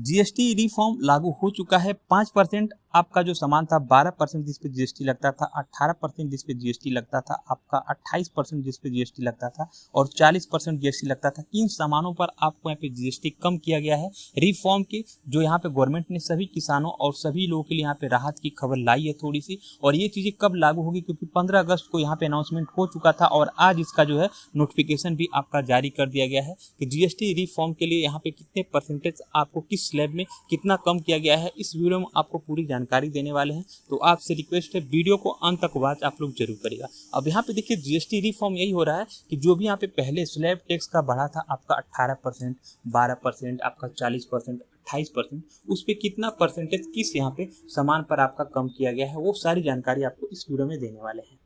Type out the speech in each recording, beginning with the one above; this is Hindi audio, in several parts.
जीएसटी रिफॉर्म लागू हो चुका है। 5% आपका जो सामान था 12% जिस पे जीएसटी लगता था, 18% जिस पे जीएसटी लगता था, आपका 28% जिस पे जीएसटी लगता था और 40% जीएसटी लगता था। इन सामानों पर आपको यहाँ पे जीएसटी कम किया गया है रिफॉर्म के, जो यहाँ पे गवर्नमेंट ने सभी किसानों और सभी लोगों के लिए यहाँ पे राहत की खबर लाई है थोड़ी सी। और ये चीज़ें कब लागू होगी, क्योंकि 15 अगस्त को यहाँ पे अनाउंसमेंट हो चुका था और आज इसका जो है नोटिफिकेशन भी आपका जारी कर दिया गया है कि जीएसटी रिफॉर्म के लिए यहाँ पे कितने परसेंटेज आपको किस स्लैब में कितना कम किया गया है। इस वीडियो में आपको पूरी जानकारी देने वाले हैं, तो आपसे रिक्वेस्ट है वीडियो को अंत तक वॉच आप लोग जरूर करिएगा। अब यहाँ पे देखिए जीएसटी रिफॉर्म यही हो रहा है कि जो भी यहाँ पे पहले स्लैब टैक्स का बढ़ा था आपका 18%, 12%, आपका 40%, 28%, उस पर कितना परसेंटेज किस यहाँ पे सामान पर आपका कम किया गया है, वो सारी जानकारी आपको इस वीडियो में देने वाले हैं।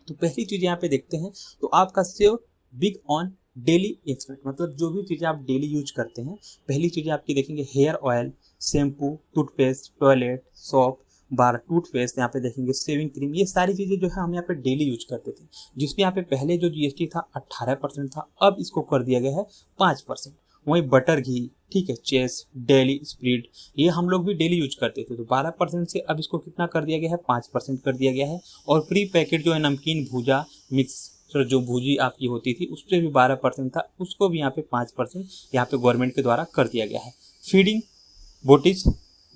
तो पहली चीज यहाँ पे देखते हैं, तो आपका save big on daily expense, मतलब जो भी चीज़ें आप डेली यूज करते हैं। पहली चीज़ें आपकी देखेंगे hair oil, shampoo, toothpaste, toilet, soap bar, toothpaste, यहाँ पे देखेंगे सेविंग क्रीम, ये सारी चीज़ें जो है हम यहाँ पे डेली यूज करते थे, जिसमें यहाँ पे पहले जो जीएसटी था 18% था, अब इसको कर दिया गया है 5%। वहीं बटर घी, ठीक है, चेस, डेली स्प्रीड, ये हम लोग भी डेली यूज करते थे, तो 12% से अब इसको कितना कर दिया गया है, 5% कर दिया गया है। और प्री पैकेट जो है नमकीन, भूजा, मिक्स जो भूजी आपकी होती थी उस पर भी 12% था, उसको भी यहाँ पे 5% यहाँ पे गवर्नमेंट के द्वारा कर दिया गया है। फीडिंग बोटिज,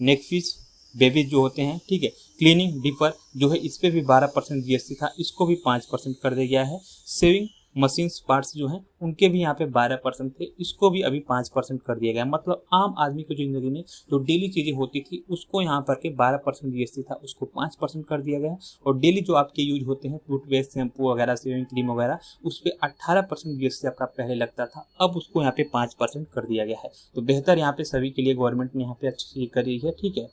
नेक फिश, बेबीज जो होते हैं, ठीक है, क्लीनिंग डिपर जो है इस पर भी 12% जीएसटी था, इसको भी 5% कर दिया गया है। सेविंग मशीन्स पार्ट्स जो हैं उनके भी यहाँ पे 12% थे, इसको भी अभी 5% कर दिया गया। मतलब आम आदमी को जिंदगी में जो डेली चीज़ें होती थी उसको यहाँ पर के 12% जीएसटी था, उसको 5% कर दिया गया। और डेली जो आपके यूज होते हैं टूथपेस्ट, शैम्पू वगैरह, सेविंग क्रीम वगैरह, उस पर 18% जीएसटी आपका पहले लगता था, अब उसको यहाँ पे 5% कर दिया गया है। तो बेहतर यहाँ पे सभी के लिए गवर्नमेंट ने यहाँ पे अच्छी चीज़ करी है, ठीक है।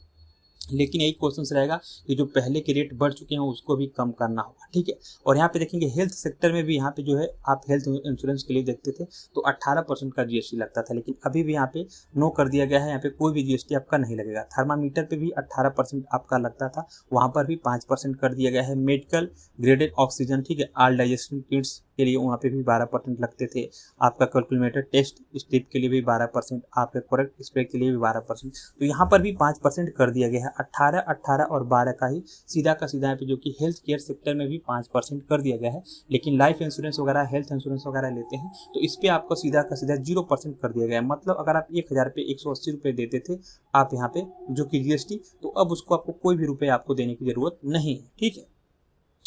लेकिन यही क्वेश्चन रहेगा कि जो पहले के रेट बढ़ चुके हैं उसको भी कम करना होगा, ठीक है। और यहाँ पे देखेंगे हेल्थ सेक्टर में भी यहाँ पे जो है आप हेल्थ इंश्योरेंस के लिए देखते थे तो 18% का जीएसटी लगता था, लेकिन अभी भी यहाँ पे नो कर दिया गया है, यहाँ पे कोई भी जीएसटी आपका नहीं लगेगा। थर्मामीटर पे भी 18% आपका लगता था, वहाँ पर भी 5% कर दिया गया है। मेडिकल ग्रेडेड ऑक्सीजन, ठीक है, ऑल डाइजेशन किट्स के लिए वहाँ पे भी 12% लगते थे। आपका कैलकुलेटर टेस्ट स्ट्रिप के लिए भी 12%, आपके करेक्ट स्प्रे के लिए भी 12%, तो यहाँ पर भी 5% कर दिया गया है। 18, 18 और 12 का ही सीधा का सीधा यहाँ पे जो कि हेल्थ केयर सेक्टर में भी 5% कर दिया गया है। लेकिन लाइफ इंश्योरेंस वगैरह, हेल्थ इंश्योरेंस वगैरह लेते हैं तो इस पर आपको सीधा का सीधा 0% कर दिया गया है। मतलब अगर आप 1000 पे 180 रुपये देते थे आप यहाँ पे जो कि जीएसटी, तो अब उसको आपको कोई भी रुपये आपको देने की जरूरत नहीं है, ठीक है।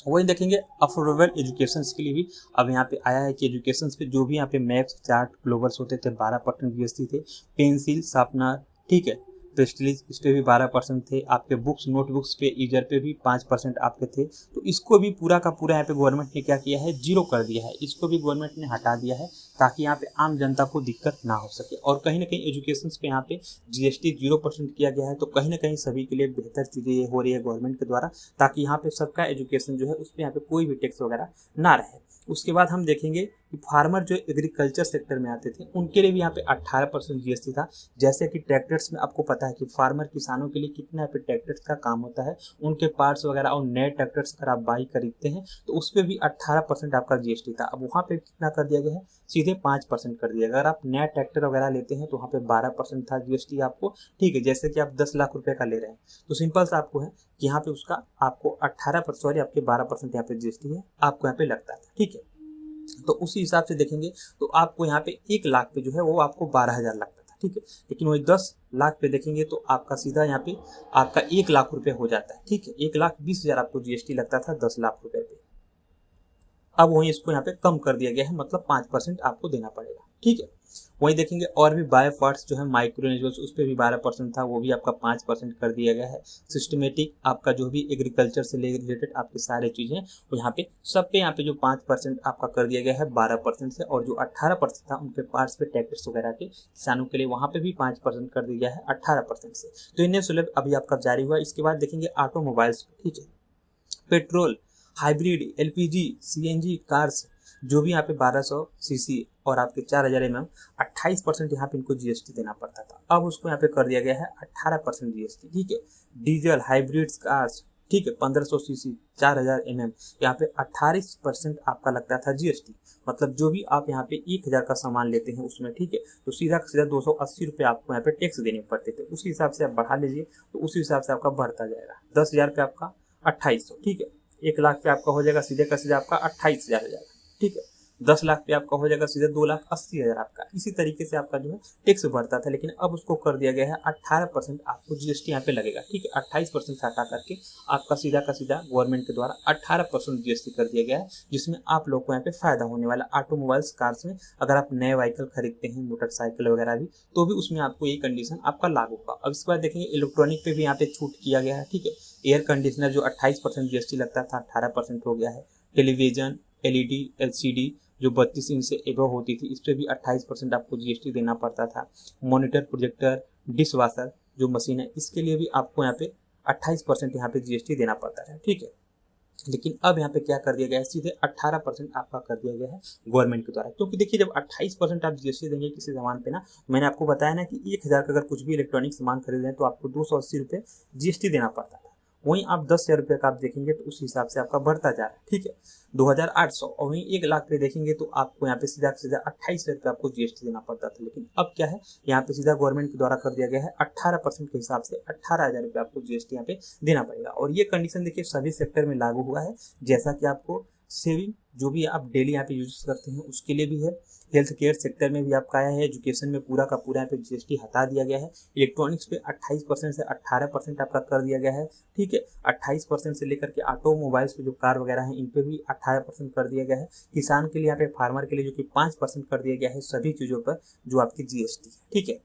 वही देखेंगे अफोर्डेबल एजुकेशन के लिए भी अब यहाँ पे आया है कि एजुकेशन पे जो भी यहाँ पे मैप्स, चार्ट, ग्लोबल्स होते थे 12% जीएसटी थे। पेंसिल, शार्पनर, ठीक है, पेस्टलीज, इस पर भी 12% थे। आपके बुक्स, नोटबुक्स पे, ईजर पे भी 5% आपके थे। तो इसको भी पूरा का पूरा यहाँ पे गवर्नमेंट ने क्या किया है, 0 कर दिया है। इसको भी गवर्नमेंट ने हटा दिया है ताकि यहाँ पे आम जनता को दिक्कत ना हो सके। और कहीं ना कहीं एजुकेशन पे यहाँ पे जीएसटी 0% किया गया है, तो कहीं ना कहीं सभी के लिए बेहतर चीज़ें हो रही है गवर्नमेंट के द्वारा, ताकि यहाँ पे सबका एजुकेशन जो है उस पर यहाँ पे कोई भी टैक्स वगैरह ना रहे। उसके बाद हम देखेंगे कि फार्मर जो एग्रीकल्चर सेक्टर में आते थे उनके लिए भी यहाँ पे 18% जीएसटी था। जैसे कि ट्रैक्टर्स में आपको पता है कि फार्मर किसानों के लिए कितना यहाँ पे ट्रैक्टर्स का काम होता है, उनके पार्ट्स वगैरह और नए ट्रैक्टर्स अगर आप बाई खरीदते हैं तो उस पर भी 18% आपका जीएसटी था। अब वहाँ पे कितना कर दिया गया है, सीधे 5% कर दिया गया। अगर आप नया ट्रैक्टर वगैरह लेते हैं तो वहाँ पे 12% था जीएसटी आपको, ठीक है। जैसे कि आप 10 लाख रुपए का ले रहे हैं तो सिंपल सा आपको है कि यहाँ पे उसका आपको 18%, सॉरी आपके 12% यहाँ पे जीएसटी है आपको यहाँ पे लगता था, ठीक है। तो उसी हिसाब से देखेंगे तो आपको यहाँ पे 1 लाख पे जो है वो आपको 12,000 लगता था, ठीक है। लेकिन वही 10 लाख पे देखेंगे तो आपका सीधा यहाँ पे आपका 1 लाख रुपए हो जाता है, ठीक है। 1,20,000 आपको जीएसटी लगता था 10 लाख रुपए पे। अब वहीं इसको यहाँ पे कम कर दिया गया है, मतलब 5% आपको देना पड़ेगा, ठीक है। वहीं देखेंगे और भी बायो पार्ट्स जो है माइक्रोनिजल्स, उस पर भी 12% था, वो भी आपका 5% कर दिया गया है। सिस्टमेटिक आपका जो भी एग्रीकल्चर से रिलेटेड आपकी सारी चीज़ें वो यहाँ पे सब पे यहाँ पे जो 5% आपका कर दिया गया है 12% से, और जो 18% था उनके पार्ट्स पे ट्रैक्टर्स वगैरह के किसानों के लिए वहाँ पे भी 5% कर दिया गया है 18% से। तो इन्हें सुलभ अभी आपका जारी हुआ। इसके बाद देखेंगे ऑटोमोबाइल्स, ठीक है, petrol, hybrid, LPG, CNG cars जो भी यहाँ पे 1200 सीसी और आपके 4000 mm, 28% यहाँ पे इनको जीएसटी देना पड़ता था, अब उसको यहाँ पे कर दिया गया है 18% जीएसटी, ठीक है। डीजल, हाइब्रिड कार्स, ठीक है, 1500 सीसी 4000 mm, यहाँ पे 28% आपका लगता था जीएसटी। मतलब जो भी आप यहाँ पे 1000 का सामान लेते हैं उसमें, ठीक है, तो सीधा सीधा 280 रुपये आपको यहाँ पे टैक्स देने पड़ते थे। उस हिसाब से आप बढ़ा लीजिए तो उस हिसाब से आपका बढ़ता जाएगा। 10,000 पे आपका 2800, ठीक है, 1 लाख पे आपका हो जाएगा सीधे का सीधा आपका 28,000 हो जाएगा, ठीक है, 10 लाख पे आपका हो जाएगा सीधे 2,80,000 आपका। इसी तरीके से आपका जो है टैक्स बढ़ता था, लेकिन अब उसको कर दिया गया है 18% आपको जीएसटी यहाँ पे लगेगा, ठीक है, 28% से हटा करके आपका सीधा का सीधा गवर्नमेंट के द्वारा 18% जीएसटी कर दिया गया है, जिसमें आप लोग को यहाँ पे फायदा होने वाला। ऑटोमोबाइल्स, कार्स में अगर आप नए व्हीकल खरीदते हैं, मोटरसाइकिल वगैरह भी, तो भी उसमें आपको ये कंडीशन आपका लागू होगा। अब इसके बाद देखेंगे इलेक्ट्रॉनिक पे भी यहाँ पे छूट किया गया है, ठीक है, एयर कंडीशनर जो 28% जीएसटी लगता था 18% हो गया है। टेलीविजन, एलईडी, एलसीडी जो 32 इंच से एबव होती थी, इस पर भी 28% आपको जीएसटी देना पड़ता था। मॉनिटर, प्रोजेक्टर, डिश वॉशर जो मशीन है, इसके लिए भी आपको यहाँ पे 28% यहाँ पे जीएसटी देना पड़ता है, ठीक है। लेकिन अब यहाँ पे क्या कर दिया गया है, सीधे 18% आपका कर दिया गया है गवर्नमेंट के द्वारा। क्योंकि देखिए जब 28% आप जीएसटी देंगे किसी सामान पे ना, मैंने आपको बताया ना कि 1000 का अगर कुछ भी इलेक्ट्रॉनिक सामान खरीद रहे हैं तो आपको 280 रुपये जीएसटी देना पड़ता था। वहीं आप 10,000 रुपये का आप देखेंगे तो उस हिसाब से आपका बढ़ता जा रहा है, ठीक है, 2,800। और वहीं 1 लाख पे देखेंगे तो आपको यहाँ पे सीधा 28,000 रुपये आपको जीएसटी देना पड़ता था। लेकिन अब क्या है, यहाँ पे सीधा गवर्नमेंट के द्वारा कर दिया गया है 18% के हिसाब से 18,000 रुपये आपको जीएसटी यहाँ पे देना पड़ेगा। और ये कंडीशन देखिए सभी सेक्टर में लागू हुआ है, जैसा कि आपको सेविंग जो भी आप डेली यहाँ पे यूज करते हैं उसके लिए भी है, हेल्थ केयर सेक्टर में भी आपका आया है, एजुकेशन में पूरा का पूरा यहाँ पे जीएसटी हटा दिया गया है। इलेक्ट्रॉनिक्स पे 28% से 18% आपका कर दिया गया है, ठीक है, 28% से लेकर के ऑटोमोबाइल्स पे जो कार वगैरह हैं इन पे भी 18% कर दिया गया है। किसान के लिए यहाँ पे, फार्मर के लिए जो कि 5% कर दिया गया है सभी चीज़ों पर जो आपकी जीएसटी है, ठीक है।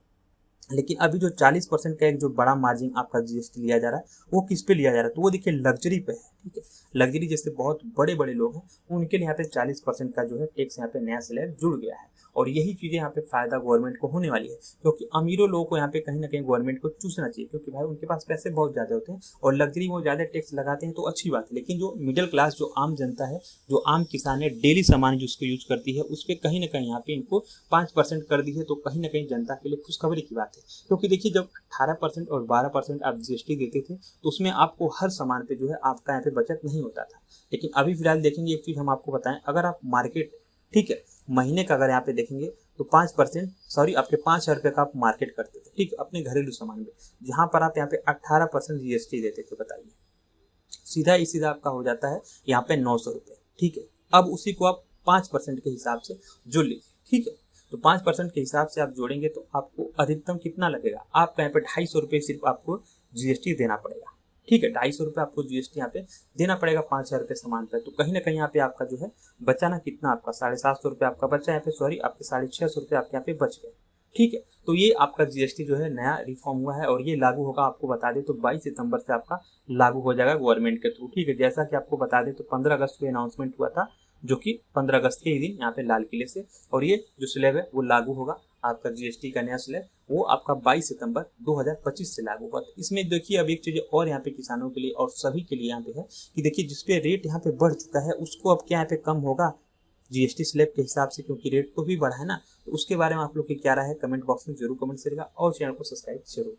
लेकिन अभी जो 40% का एक जो बड़ा मार्जिन आपका जीएसटी लिया जा रहा है वो किस पे लिया जा रहा है, तो वो देखिए लग्जरी पे है, ठीक है। लग्जरी जैसे बहुत बड़े बड़े लोग हैं उनके लिए यहाँ पे 40% का जो है टैक्स यहाँ पे नया स्लैब जुड़ गया है। और यही चीज़ें यहाँ पे फायदा गवर्नमेंट को होने वाली है, क्योंकि अमीरों लोगों को यहाँ पे कहीं ना कहीं गवर्नमेंट को चूसना चाहिए, क्योंकि भाई उनके पास पैसे बहुत ज़्यादा होते हैं और लग्जरी वो ज़्यादा टैक्स लगाते हैं तो अच्छी बात है। लेकिन जो मिडिल क्लास, जो आम जनता है, जो आम किसान है, डेली सामान जिसको यूज करती है, उस पर कहीं ना कहीं यहाँ पे इनको 5% कर दी है, तो कहीं ना कहीं जनता के लिए खुशखबरी की बात है। क्योंकि देखिए जब 18% और 12% आप जीएसटी देते थे तो उसमें आपको हर सामान पे जो है आपका यहाँ पे बचत नहीं होता था। लेकिन अभी फिलहाल देखेंगे एक चीज़ हम आपको बताएं, अगर आप मार्केट, ठीक है, महीने का अगर यहाँ पे देखेंगे तो 5%, सॉरी आपके 5,000 रुपये का आप मार्केट करते थे, ठीक है, अपने घरेलू सामान में, जहाँ पर आप यहाँ पे 18% जीएसटी देते थे। बताइए, सीधा ही सीधा आपका हो जाता है यहाँ पे 900 रुपये, ठीक है। अब उसी को आप 5% के हिसाब से जोड़ लीजिए, ठीक है, तो 5% के हिसाब से आप जोड़ेंगे तो आपको अधिकतम कितना लगेगा, आपका यहाँ पे 250 रुपये सिर्फ आपको जीएसटी देना पड़ेगा, ठीक है, 250 रुपये आपको जीएसटी यहाँ पे देना पड़ेगा 5,000 रुपये सामान पर। तो कहीं ना कहीं यहाँ पे आपका जो है बचाना कितना, आपका 750 रुपये आपका बचा यहाँ पे, सॉरी आपके 650 रुपये आपके यहाँ पे बच गए, ठीक है। तो ये आपका जीएसटी जो है नया रिफॉर्म हुआ है और ये लागू होगा, आपको बता दें तो 22 सितंबर से आपका लागू हो जाएगा गवर्नमेंट के थ्रू, ठीक है। जैसा कि आपको बता दें तो 15 अगस्त को अनाउंसमेंट हुआ था, जो कि 15 अगस्त के ही दिन यहाँ पे लाल किले से, और ये जो स्लैब है वो लागू होगा, आपका जीएसटी का नया स्लैब वो आपका 22 सितंबर 2025 से लागू होगा। तो इसमें देखिए अब एक चीज़ और यहाँ पे किसानों के लिए और सभी के लिए यहाँ पे है कि देखिए जिसपे रेट यहाँ पे बढ़ चुका है उसको अब क्या यहाँ पे कम होगा जीएसटी स्लैब के हिसाब से, क्योंकि रेट तो भी बढ़ा है ना। तो उसके बारे में आप लोग की क्या राय है, कमेंट बॉक्स में जरूर कमेंट करिएगा और चैनल को सब्सक्राइब जरूर।